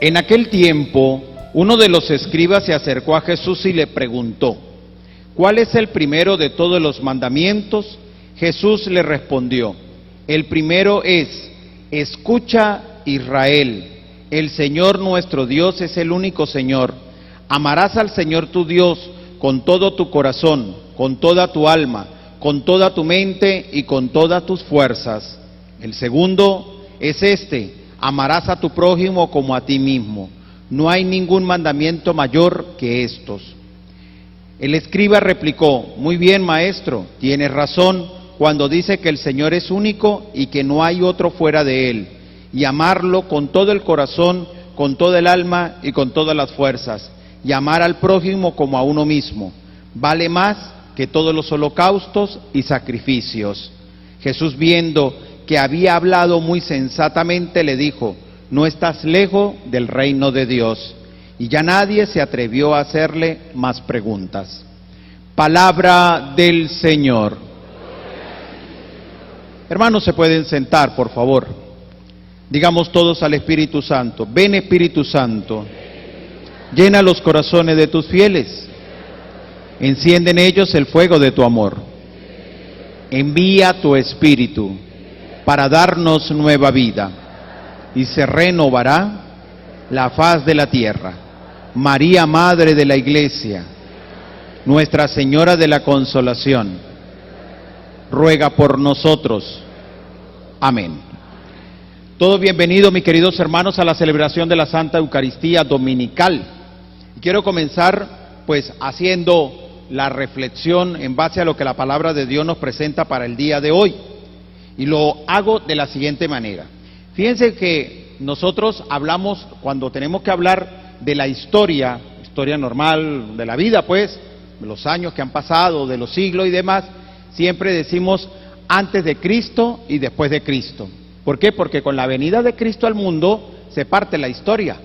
En aquel tiempo, uno de los escribas se acercó a Jesús y le preguntó: ¿cuál es el primero de todos los mandamientos? Jesús le respondió: el primero es: escucha, Israel, el Señor nuestro Dios es el único Señor. Amarás al Señor tu Dios con todo tu corazón, con toda tu alma, con toda tu mente y con todas tus fuerzas. El segundo es este: amarás a tu prójimo como a ti mismo. No hay ningún mandamiento mayor que estos. El escriba replicó: muy bien, maestro, tienes razón cuando dice que el Señor es único y que no hay otro fuera de Él, y amarlo con todo el corazón, con toda el alma y con todas las fuerzas, y amar al prójimo como a uno mismo, vale más que todos los holocaustos y sacrificios. Jesús, viendo que había hablado muy sensatamente, le dijo: no estás lejos del reino de Dios. Y ya nadie se atrevió a hacerle más preguntas. Palabra del Señor. Hermanos, se pueden sentar, por favor. Digamos todos al Espíritu Santo: ven, Espíritu Santo, llena los corazones de tus fieles, enciende en ellos el fuego de tu amor. Envía tu Espíritu para darnos nueva vida, y se renovará la faz de la tierra. María, Madre de la Iglesia, Nuestra Señora de la Consolación, ruega por nosotros. Amén. Todos bienvenidos, mis queridos hermanos, a la celebración de la Santa Eucaristía Dominical. Quiero comenzar, pues, haciendo la reflexión en base a lo que la palabra de Dios nos presenta para el día de hoy. Y lo hago de la siguiente manera. Fíjense que nosotros hablamos, cuando tenemos que hablar de la historia normal de la vida, pues, de los años que han pasado, de los siglos y demás, siempre decimos antes de Cristo y después de Cristo. ¿Por qué? Porque con la venida de Cristo al mundo se parte la historia.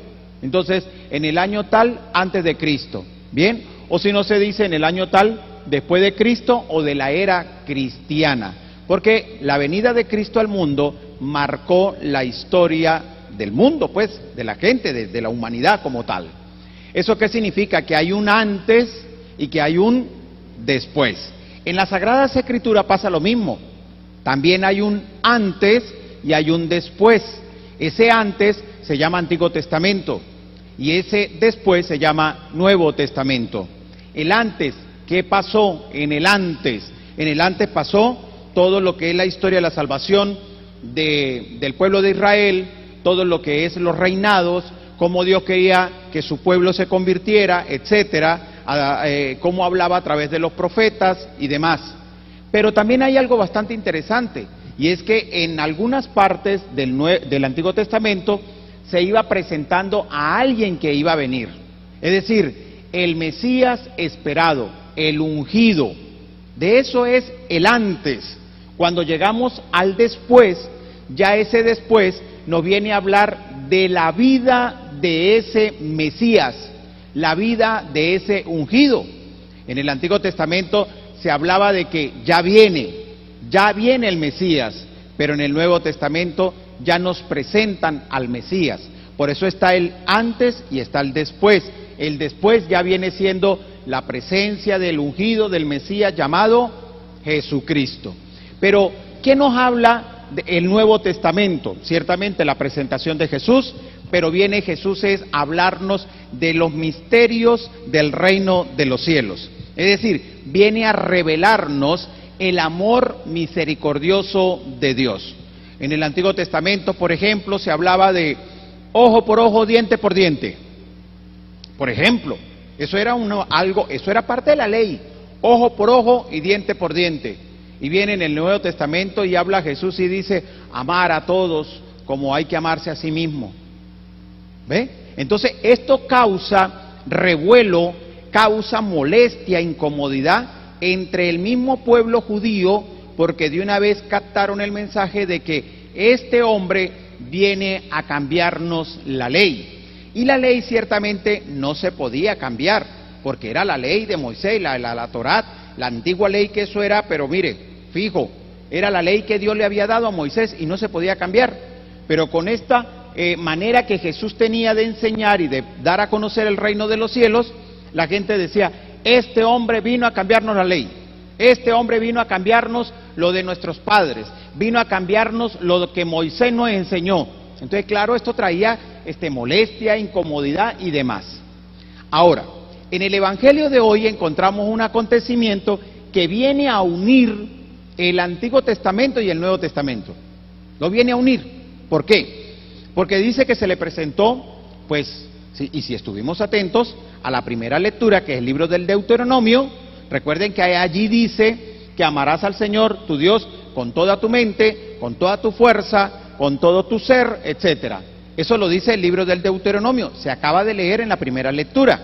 Entonces, en el año tal, antes de Cristo, ¿bien? O si no, se dice en el año tal, después de Cristo o de la era cristiana. Porque la venida de Cristo al mundo marcó la historia del mundo, pues, de la gente, de la humanidad como tal. ¿Eso qué significa? Que hay un antes y que hay un después. En las Sagradas Escrituras pasa lo mismo. También hay un antes y hay un después. Ese antes se llama Antiguo Testamento y ese después se llama Nuevo Testamento. El antes, ¿qué pasó en el antes? En el antes pasó todo lo que es la historia de la salvación del pueblo de Israel, todo lo que es los reinados, cómo Dios quería que su pueblo se convirtiera, etcétera, cómo hablaba a través de los profetas y demás. Pero también hay algo bastante interesante, y es que en algunas partes del Antiguo Testamento se iba presentando a alguien que iba a venir, es decir, el Mesías esperado, el ungido. De eso es el antes. Cuando llegamos al después, ya ese después nos viene a hablar de la vida de ese Mesías, la vida de ese ungido. En el Antiguo Testamento se hablaba de que ya viene el Mesías, pero en el Nuevo Testamento ya nos presentan al Mesías. Por eso está el antes y está el después. El después ya viene siendo la presencia del ungido, del Mesías llamado Jesucristo. Pero, ¿qué nos habla del Nuevo Testamento? Ciertamente la presentación de Jesús, pero viene Jesús es hablarnos de los misterios del reino de los cielos. Es decir, viene a revelarnos el amor misericordioso de Dios. En el Antiguo Testamento, por ejemplo, se hablaba de ojo por ojo, diente por diente. Por ejemplo, eso era parte de la ley, ojo por ojo y diente por diente. Y viene en el Nuevo Testamento y habla Jesús y dice amar a todos como hay que amarse a sí mismo. ¿Ve? Entonces esto causa revuelo, causa molestia, incomodidad entre el mismo pueblo judío, porque de una vez captaron el mensaje de que este hombre viene a cambiarnos la ley. Y la ley ciertamente no se podía cambiar, porque era la ley de Moisés, la Torá, la antigua ley, que eso era, pero mire, fijo, era la ley que Dios le había dado a Moisés y no se podía cambiar. Pero con esta manera que Jesús tenía de enseñar y de dar a conocer el reino de los cielos, la gente decía, este hombre vino a cambiarnos la ley, este hombre vino a cambiarnos lo de nuestros padres, vino a cambiarnos lo que Moisés nos enseñó. Entonces, claro, esto traía molestia, incomodidad y demás. Ahora, en el Evangelio de hoy encontramos un acontecimiento que viene a unir el Antiguo Testamento y el Nuevo Testamento. Lo viene a unir. ¿Por qué? Porque dice que se le presentó, pues, y si estuvimos atentos a la primera lectura, que es el libro del Deuteronomio, recuerden que allí dice que amarás al Señor tu Dios con toda tu mente, con toda tu fuerza, con todo tu ser, etcétera. Eso lo dice el libro del Deuteronomio, se acaba de leer en la primera lectura.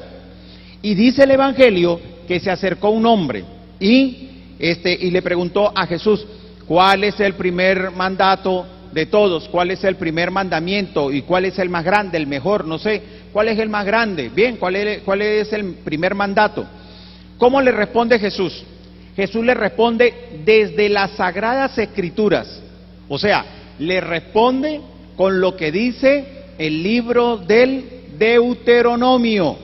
Y dice el Evangelio que se acercó un hombre y le preguntó a Jesús, ¿cuál es el primer mandato de todos? ¿Cuál es el primer mandamiento? ¿Y cuál es el más grande, el mejor? No sé, ¿cuál es el más grande? Bien, ¿cuál es el primer mandato? ¿Cómo le responde Jesús? Jesús le responde desde las Sagradas Escrituras, o sea, le responde con lo que dice el libro del Deuteronomio,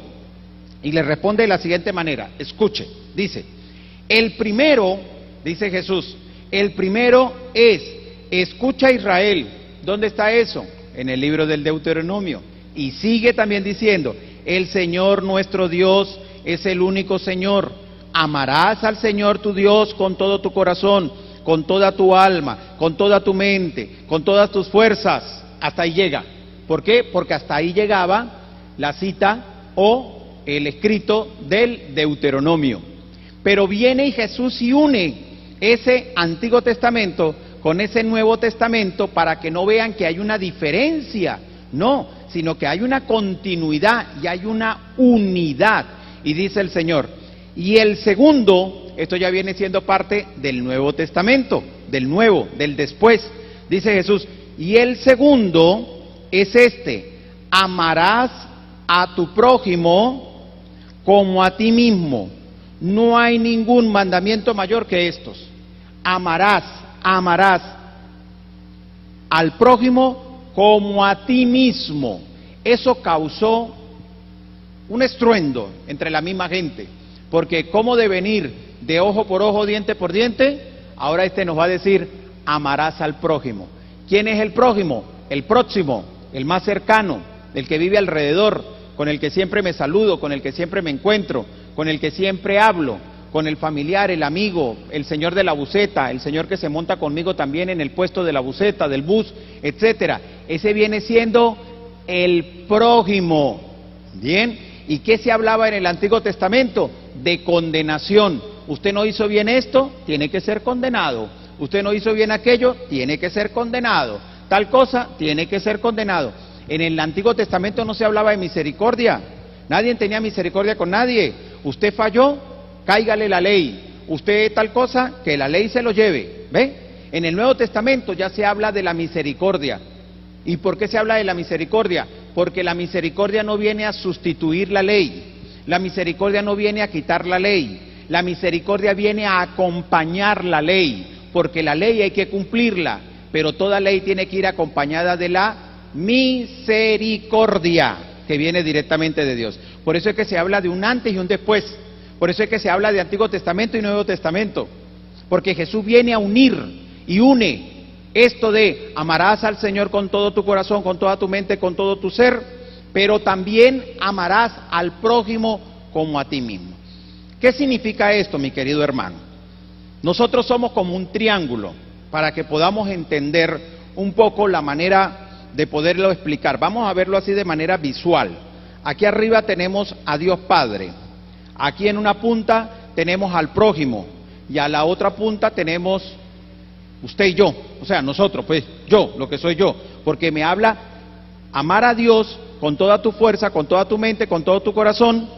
y le responde de la siguiente manera, escuche, dice, el primero, dice Jesús, el primero es, escucha Israel, ¿dónde está eso? En el libro del Deuteronomio, y sigue también diciendo, el Señor nuestro Dios es el único Señor, amarás al Señor tu Dios con todo tu corazón, con toda tu alma, con toda tu mente, con todas tus fuerzas, hasta ahí llega. ¿Por qué? Porque hasta ahí llegaba la cita o el escrito del Deuteronomio. Pero viene y Jesús y une ese Antiguo Testamento con ese Nuevo Testamento para que no vean que hay una diferencia, no, sino que hay una continuidad y hay una unidad. Y dice el Señor, y el segundo, esto ya viene siendo parte del Nuevo Testamento, del nuevo, del después, dice Jesús, y el segundo es amarás a tu prójimo como a ti mismo. No hay ningún mandamiento mayor que estos. Amarás al prójimo como a ti mismo. Eso causó un estruendo entre la misma gente, porque cómo de venir de ojo por ojo, diente por diente, ahora nos va a decir, amarás al prójimo. ¿Quién es el prójimo? El próximo, el más cercano, el que vive alrededor, con el que siempre me saludo, con el que siempre me encuentro, con el que siempre hablo, con el familiar, el amigo, el señor de la buseta, el señor que se monta conmigo también en el puesto de la buseta, del bus, etcétera. Ese viene siendo el prójimo. Bien, ¿y qué se hablaba en el Antiguo Testamento? De condenación. Usted no hizo bien esto, tiene que ser condenado. Usted no hizo bien aquello, tiene que ser condenado. Tal cosa, tiene que ser condenado. En el Antiguo Testamento no se hablaba de misericordia. Nadie tenía misericordia con nadie. Usted falló, cáigale la ley. Usted tal cosa, que la ley se lo lleve. ¿Ve? En el Nuevo Testamento ya se habla de la misericordia. ¿Y por qué se habla de la misericordia? Porque la misericordia no viene a sustituir la ley. La misericordia no viene a quitar la ley. La misericordia viene a acompañar la ley. Porque la ley hay que cumplirla. Pero toda ley tiene que ir acompañada de la misericordia, que viene directamente de Dios. Por eso es que se habla de un antes y un después. Por eso es que se habla de Antiguo Testamento y Nuevo Testamento. Porque Jesús viene a unir y une esto de amarás al Señor con todo tu corazón, con toda tu mente, con todo tu ser, pero también amarás al prójimo como a ti mismo. ¿Qué significa esto, mi querido hermano? Nosotros somos como un triángulo, para que podamos entender un poco la manera de poderlo explicar. Vamos a verlo así de manera visual. Aquí arriba tenemos a Dios Padre. Aquí en una punta tenemos al prójimo y a la otra punta tenemos usted y yo, o sea, nosotros, pues yo, lo que soy yo, porque me habla amar a Dios con toda tu fuerza, con toda tu mente, con todo tu corazón,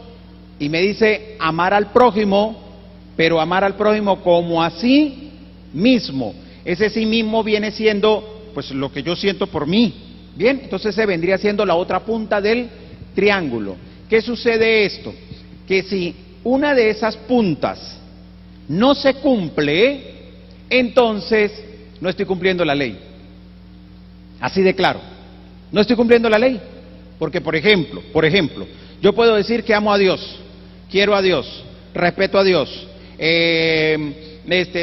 y me dice amar al prójimo, pero amar al prójimo como a sí mismo. Ese sí mismo viene siendo, pues, lo que yo siento por mí. Bien, entonces se vendría siendo la otra punta del triángulo. ¿Qué sucede esto? Que si una de esas puntas no se cumple, entonces no estoy cumpliendo la ley. Así de claro. No estoy cumpliendo la ley. Porque, por ejemplo, yo puedo decir que amo a Dios, quiero a Dios, respeto a Dios,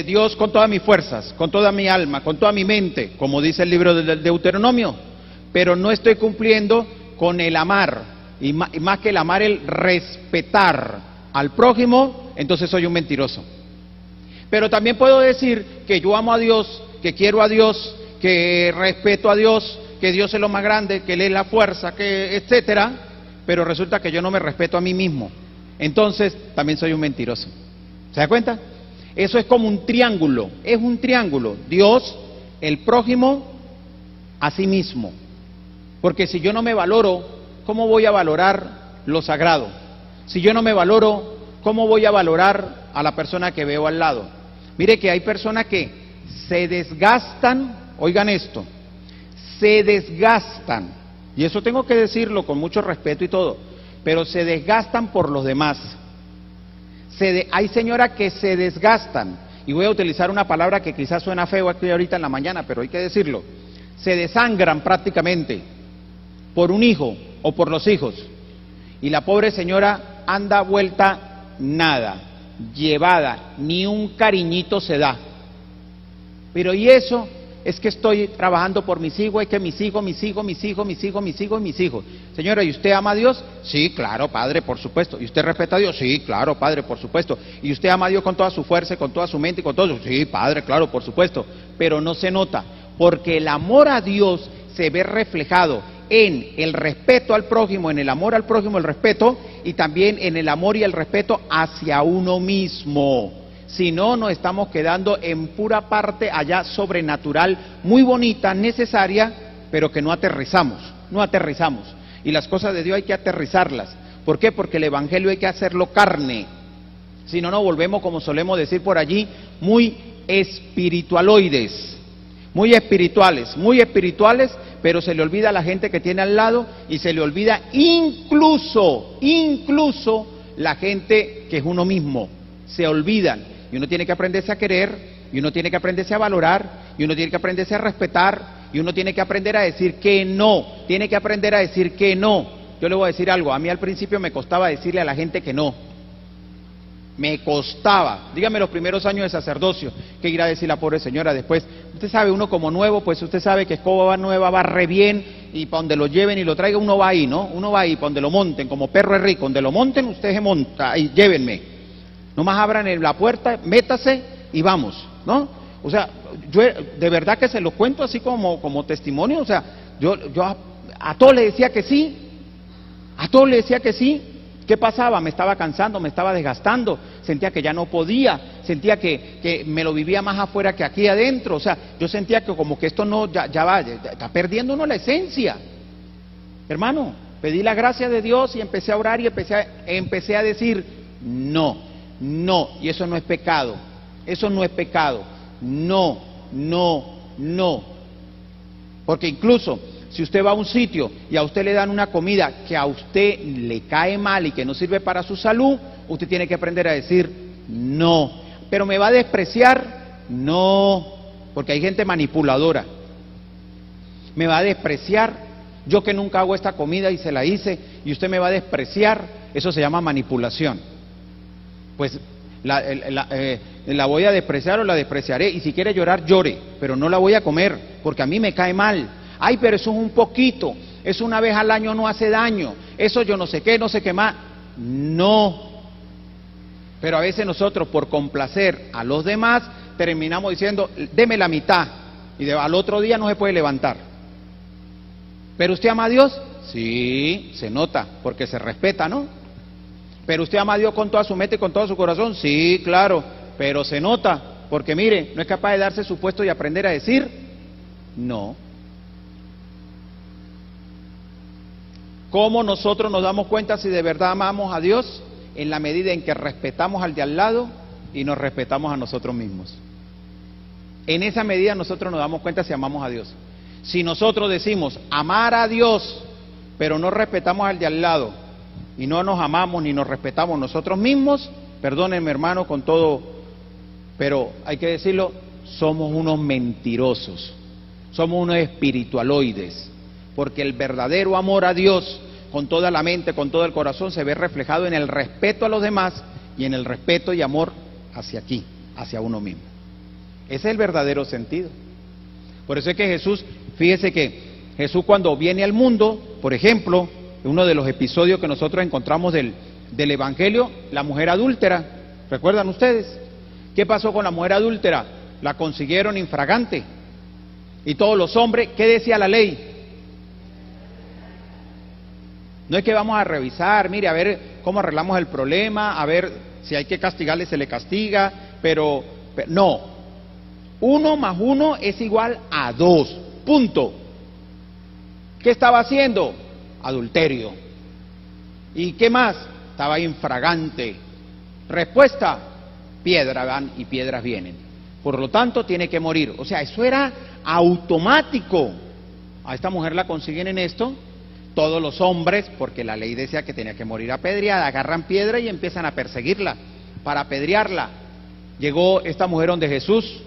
Dios con todas mis fuerzas, con toda mi alma, con toda mi mente, como dice el libro del Deuteronomio, pero no estoy cumpliendo con el amar, y más que el amar, el respetar al prójimo, entonces soy un mentiroso. Pero también puedo decir que yo amo a Dios, que quiero a Dios, que respeto a Dios, que Dios es lo más grande, que Él es la fuerza, que etcétera, pero resulta que yo no me respeto a mí mismo. Entonces también soy un mentiroso. ¿Se da cuenta? Eso es como un triángulo, es un triángulo. Dios, el prójimo, a sí mismo. Porque si yo no me valoro, ¿cómo voy a valorar lo sagrado? Si yo no me valoro, ¿cómo voy a valorar a la persona que veo al lado? Mire que hay personas que se desgastan, oigan esto, se desgastan, y eso tengo que decirlo con mucho respeto y todo, pero se desgastan por los demás. Hay señoras que se desgastan, y voy a utilizar una palabra que quizás suena feo aquí ahorita en la mañana, pero hay que decirlo, se desangran prácticamente por un hijo o por los hijos, y la pobre señora anda vuelta nada, llevada, ni un cariñito se da. Pero ¿y eso? Es que estoy trabajando por mis hijos, es que mis hijos. Señora, ¿y usted ama a Dios? Sí, claro, Padre, por supuesto. ¿Y usted respeta a Dios? Sí, claro, Padre, por supuesto. ¿Y usted ama a Dios con toda su fuerza, con toda su mente y con todo? Sí, Padre, claro, por supuesto. Pero no se nota, porque el amor a Dios se ve reflejado en el respeto al prójimo, en el amor al prójimo, el respeto, y también en el amor y el respeto hacia uno mismo. Si no, nos estamos quedando en pura parte allá sobrenatural, muy bonita, necesaria, pero que no aterrizamos. Y las cosas de Dios hay que aterrizarlas. ¿Por qué? Porque el Evangelio hay que hacerlo carne. Si no, nos volvemos, como solemos decir por allí, muy espiritualoides, muy espirituales, pero se le olvida a la gente que tiene al lado, y se le olvida incluso la gente que es uno mismo. Se olvidan. Y uno tiene que aprenderse a querer, y uno tiene que aprenderse a valorar, y uno tiene que aprenderse a respetar, y uno tiene que aprender a decir que no, Yo le voy a decir algo, a mí al principio me costaba decirle a la gente que no. Me costaba, dígame los primeros años de sacerdocio, ¿qué irá a decir la pobre señora después? Usted sabe, uno como nuevo, pues usted sabe que escoba nueva va re bien, y para donde lo lleven y lo traigan, uno va ahí, ¿no? Uno va ahí, para donde lo monten, como perro es rico, donde lo monten, usted se monta, y llévenme. Nomás abran la puerta, métase y vamos, ¿no? O sea, yo de verdad que se lo cuento así como testimonio, o sea, yo a todos le decía que sí, ¿qué pasaba? Me estaba cansando, me estaba desgastando, sentía que ya no podía, sentía que me lo vivía más afuera que aquí adentro, o sea, yo sentía que como que esto no, ya está perdiendo uno la esencia. Hermano, pedí la gracia de Dios y empecé a orar y empecé a decir no, y eso no es pecado, no, porque incluso si usted va a un sitio y a usted le dan una comida que a usted le cae mal y que no sirve para su salud, usted tiene que aprender a decir no. Pero ¿me va a despreciar? No, porque hay gente manipuladora. ¿Me va a despreciar? Yo que nunca hago esta comida y se la hice y usted me va a despreciar, eso se llama manipulación. Pues la voy a despreciar o la despreciaré, y si quiere llorar, llore, pero no la voy a comer, porque a mí me cae mal. Ay, pero eso es un poquito, eso una vez al año no hace daño, eso yo no sé qué más. No. Pero a veces nosotros, por complacer a los demás, terminamos diciendo, deme la mitad, y al otro día no se puede levantar. ¿Pero usted ama a Dios? Sí, se nota, porque se respeta, ¿no? ¿Pero usted ama a Dios con toda su mente y con todo su corazón? Sí, claro, pero se nota, porque mire, no es capaz de darse su puesto y aprender a decir no. ¿Cómo nosotros nos damos cuenta si de verdad amamos a Dios? En la medida en que respetamos al de al lado y nos respetamos a nosotros mismos. En esa medida nosotros nos damos cuenta si amamos a Dios. Si nosotros decimos amar a Dios, pero no respetamos al de al lado, y no nos amamos ni nos respetamos nosotros mismos, perdónenme hermano con todo, pero hay que decirlo, somos unos mentirosos, somos unos espiritualoides, porque el verdadero amor a Dios con toda la mente, con todo el corazón, se ve reflejado en el respeto a los demás y en el respeto y amor hacia aquí, hacia uno mismo. Ese es el verdadero sentido. Por eso es que Jesús, fíjese que Jesús cuando viene al mundo, por ejemplo, uno de los episodios que nosotros encontramos del Evangelio, la mujer adúltera, ¿recuerdan ustedes? ¿Qué pasó con la mujer adúltera? La consiguieron infragante. Y todos los hombres, ¿qué decía la ley? No es que vamos a revisar, mire, a ver cómo arreglamos el problema, a ver si hay que castigarle, se le castiga, pero no. 1 más 1 es igual a 2, punto. ¿Qué estaba haciendo? Adulterio. ¿Y qué más? Estaba infragante. Respuesta, piedras van y piedras vienen. Por lo tanto, tiene que morir. O sea, eso era automático. A esta mujer la consiguen en esto. Todos los hombres, porque la ley decía que tenía que morir apedreada, agarran piedra y empiezan a perseguirla para apedrearla. Llegó esta mujer donde Jesús,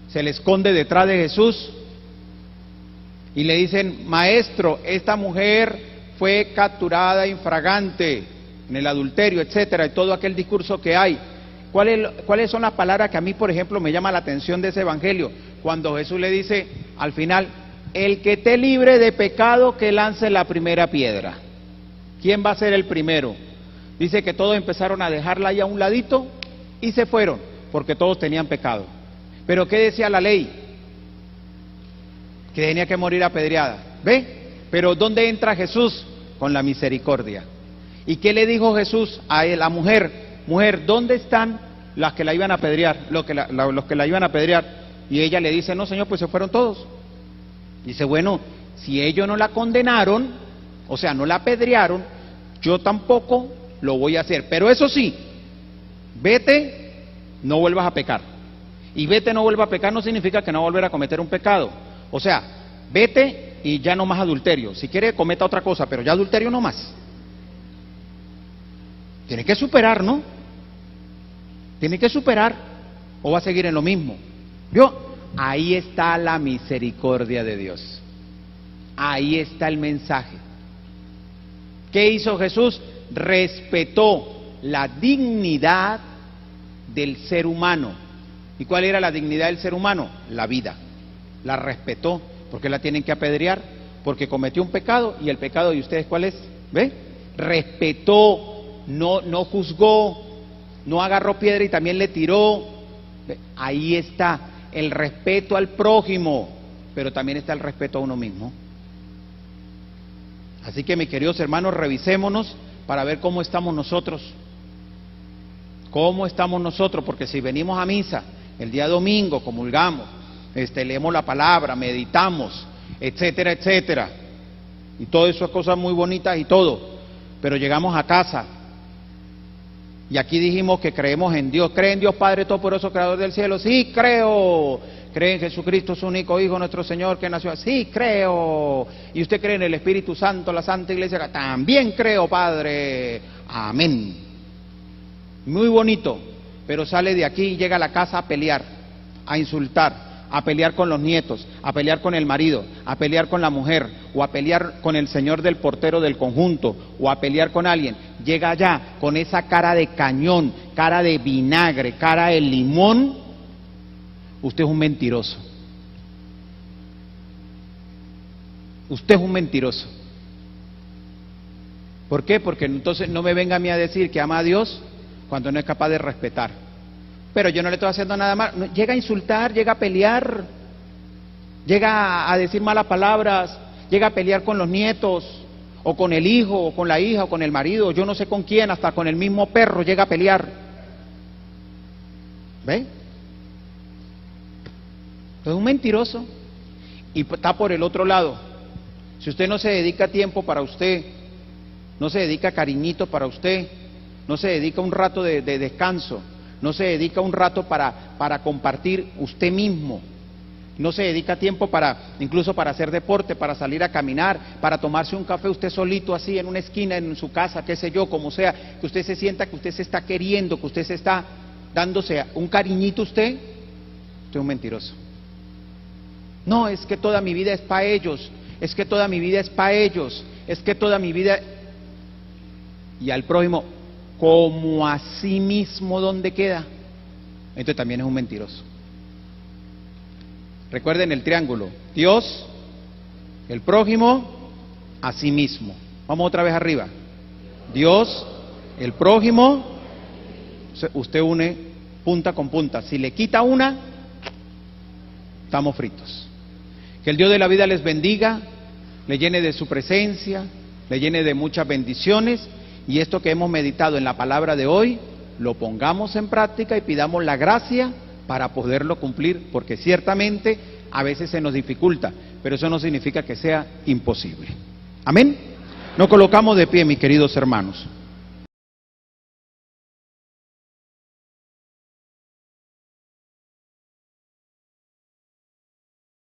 se le esconde detrás de Jesús y le dicen: maestro, esta mujer fue capturada infragante en el adulterio, etcétera, y todo aquel discurso que hay. ¿Cuáles son las palabras que a mí, por ejemplo, me llama la atención de ese evangelio? Cuando Jesús le dice al final: el que esté libre de pecado, que lance la primera piedra. ¿Quién va a ser el primero? Dice que todos empezaron a dejarla ahí a un ladito y se fueron, porque todos tenían pecado. Pero ¿qué decía la ley? Que tenía que morir apedreada. ¿Ve? Pero ¿dónde entra Jesús? Con la misericordia. ¿Y qué le dijo Jesús a la mujer? Mujer, ¿dónde están las que la iban a apedrear? Los que la iban a apedrear. Y ella le dice: no, Señor, pues se fueron todos. Dice: bueno, si ellos no la condenaron, o sea, no la apedrearon, yo tampoco lo voy a hacer. Pero eso sí, vete, no vuelvas a pecar. Y vete, no vuelvas a pecar no significa que no va a volver a cometer un pecado. O sea, vete y ya no más adulterio. Si quiere, cometa otra cosa, pero ya adulterio no más. Tiene que superar, ¿no? Tiene que superar, o va a seguir en lo mismo. Ahí está la misericordia de Dios. Ahí está el mensaje. ¿Qué hizo Jesús? Respetó la dignidad del ser humano. ¿Y cuál era la dignidad del ser humano? La vida. La respetó. ¿Por qué la tienen que apedrear? Porque cometió un pecado. ¿Y el pecado de ustedes cuál es? ¿Ve? Respetó, no juzgó, no agarró piedra y también le tiró. ¿Ve? Ahí está el respeto al prójimo, pero también está el respeto a uno mismo. Así que, mis queridos hermanos, revisémonos para ver cómo estamos nosotros. ¿Cómo estamos nosotros? Porque si venimos a misa el día domingo, comulgamos, leemos la palabra, meditamos, etcétera, etcétera, y todas esas cosas muy bonitas y todo, pero llegamos a casa y aquí dijimos que creemos en Dios. ¿Cree en Dios Padre Todopoderoso, Creador del cielo? Sí, creo. ¿Cree en Jesucristo, su único Hijo, nuestro Señor, que nació? Sí, creo. ¿Y usted cree en el Espíritu Santo, la Santa Iglesia? También creo, Padre. Amén. Muy bonito, pero sale de aquí y llega a la casa a pelear, a insultar, a pelear con los nietos, a pelear con el marido, a pelear con la mujer, o a pelear con el señor del portero del conjunto, o a pelear con alguien. Llega allá con esa cara de cañón, cara de vinagre, cara de limón. Usted es un mentiroso. Usted es un mentiroso. ¿Por qué? Porque entonces no me venga a mí a decir que ama a Dios cuando no es capaz de respetar. Pero yo no le estoy haciendo nada mal. Llega a insultar, llega a pelear, llega a decir malas palabras, llega a pelear con los nietos, o con el hijo, o con la hija, o con el marido, yo no sé con quién, hasta con el mismo perro llega a pelear. ¿Ve? Es un mentiroso. Y está por el otro lado. Si usted no se dedica tiempo para usted, no se dedica cariñito para usted, no se dedica un rato de descanso, no se dedica un rato para compartir usted mismo, no se dedica tiempo incluso para hacer deporte, para salir a caminar, para tomarse un café usted solito así en una esquina en su casa, qué sé yo, como sea, que usted se sienta que usted se está queriendo, que usted se está dándose un cariñito usted es un mentiroso. No, es que toda mi vida es para ellos, es que toda mi vida es para ellos, es que toda mi vida... Y al prójimo, como a sí mismo, ¿dónde queda? Entonces también es un mentiroso. Recuerden el triángulo: Dios, el prójimo, a sí mismo. Vamos otra vez arriba. Dios, el prójimo. Usted une punta con punta. Si le quita una, estamos fritos. Que el Dios de la vida les bendiga, le llene de su presencia, le llene de muchas bendiciones, y esto que hemos meditado en la palabra de hoy, lo pongamos en práctica y pidamos la gracia para poderlo cumplir, porque ciertamente a veces se nos dificulta, pero eso no significa que sea imposible. Amén. Nos colocamos de pie, mis queridos hermanos.